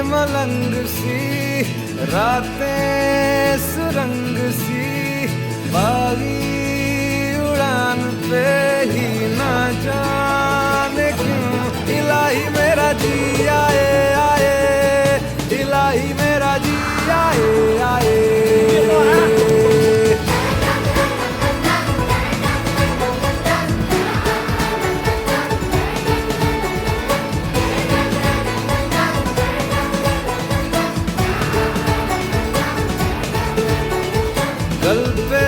मलंग सी रातें सुरंग सी बागी उड़ान पे ही ना जाने क्यों इलाही मेरा जी आए आए इलाही मेरा जी आए आए गल पे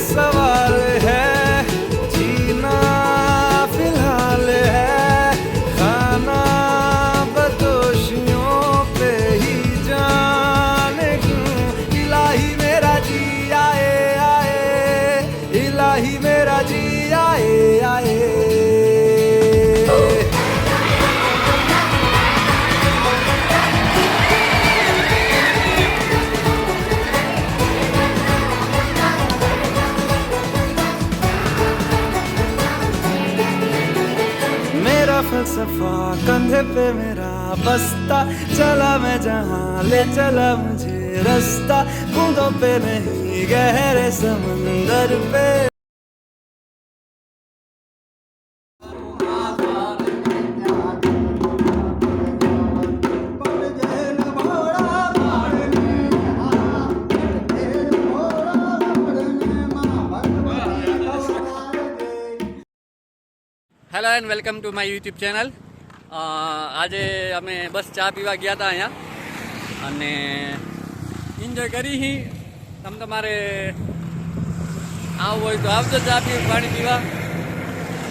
सवाल है जीना फिलहाल है खाना बदोशियों पे ही जाने क्यों इलाही मेरा जी आए आए इलाही मेरा जी आए आए फलसफा कंधे पे मेरा बस्ता चला मैं जहाँ ले चला मुझे रास्ता बूंदों पे नहीं गहरे समंदर पे hello and welcome to my YouTube channel. आज अमे बस चा पीवा गया था अँ एंजॉय करी ही तम तमारे आवो तो आवजो चा पी पानी पीवा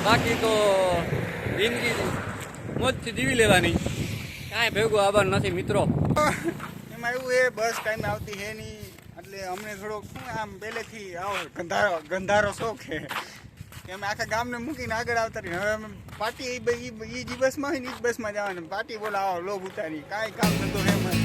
बाकी तो जिंदगी मोज थी जीवी लेवानी कांई भेगो आभार नहीं मित्रों। एमां एवुं ए बस टाइम आवती है नहीं એટલે અમને થોડોક આમ પહેલેથી આવો ગંધારો શોખ છે કે અમે આખા ગામને મૂકીને આગળ આવતા રહીએ। હવે અમે પાર્ટી એ જ બસમાં હોય ને એ જ બસમાં જવાનું પાર્ટી બોલાવો લોભ ઉતારી કાંઈ કામ ધંધો છે એમાં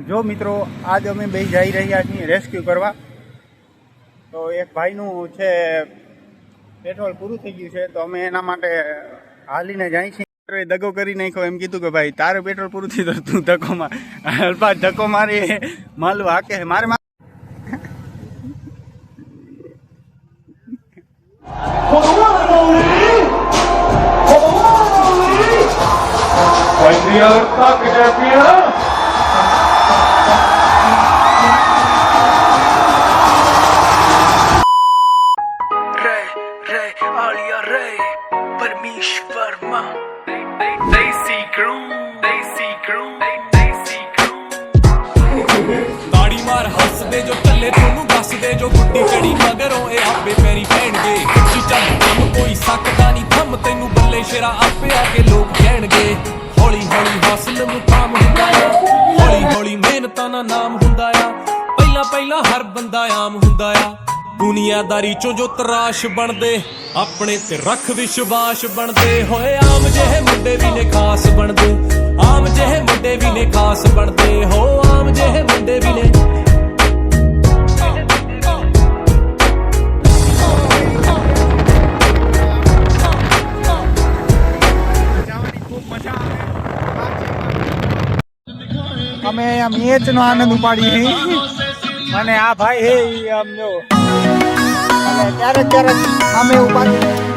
જો મિત્રો આજ અમે બે જઈ રહ્યા છીએ રેસ્ક્યુ કરવા। તો એક ભાઈનું છે પેટ્રોલ પૂરું થઈ ગયું છે તો અમે એના માટે હાલીને જાય છીએ। દગો કરી નાખ્યો એમ કીધું કે ભાઈ તારે પેટ્રોલ પૂરું થયું તો તું ધક્કો માર અલ્પા ધક્કો મારી માલવા હાકે મારે Buen día, ¿qué te ਹੱਸਦੇ ਜੋ ਚੱਲੇ ਤੁਹਾਨੂੰ ਦੱਸਦੇ ਜੋ ਗੁੱਡੀ ਚੜੀ ਮਗਰੋਂ ਇਹ ਆਪੇ ਪੈਰੀ ਪੈਣਗੇ ਜੀ ਚੱਲ ਕੰਮ ਕੋਈ ਸਕਦਾ ਨਹੀਂ ਥੰਮ ਤੈਨੂੰ ਬੱਲੇ ਸ਼ੇਰਾ ਆਪੇ ਆ ਕੇ ਲੋਕ ਕਹਿਣਗੇ ਹੌਲੀ ਹੌਲੀ ਹਾਸਲ ਮੁਕਾਮ ਹੁੰਦਾ ਆ ਹੌਲੀ ਹੌਲੀ ਮਿਹਨਤਾਂ ਦਾ ਨਾਮ ਹੁੰਦਾ ਆ ਪਹਿਲਾਂ ਪਹਿਲਾਂ ਹਰ ਬੰਦਾ ਆਮ ਹੁੰਦਾ ਆ ਦੁਨੀਆਦਾਰੀ ਚੋਂ ਜੋ ਤਰਾਸ਼ ਬਣਦੇ ਆਪਣੇ ਤੇ ਰੱਖ ਵਿਸ਼ਵਾਸ ਬਣਦੇ ਹੋਏ ਆਮ ਜਿਹੇ ਮੁੰਡੇ ਵੀ ਨੇ ਖਾਸ ਬਣਦੇ ਆਮ ਜਿਹੇ ਮੁੰਡੇ ਵੀ ਨੇ ਖਾਸ ਬਣਦੇ ਹੋ ਆਮ ਜਿਹੇ ਮੁੰਡੇ ਵੀ ਨੇ અમે આ મેચનો આનંદ ઉપાડીએ અને આ ભાઈ હે ઈ આમ જો ક્યારેક ક્યારેક અમે ઉપાડીએ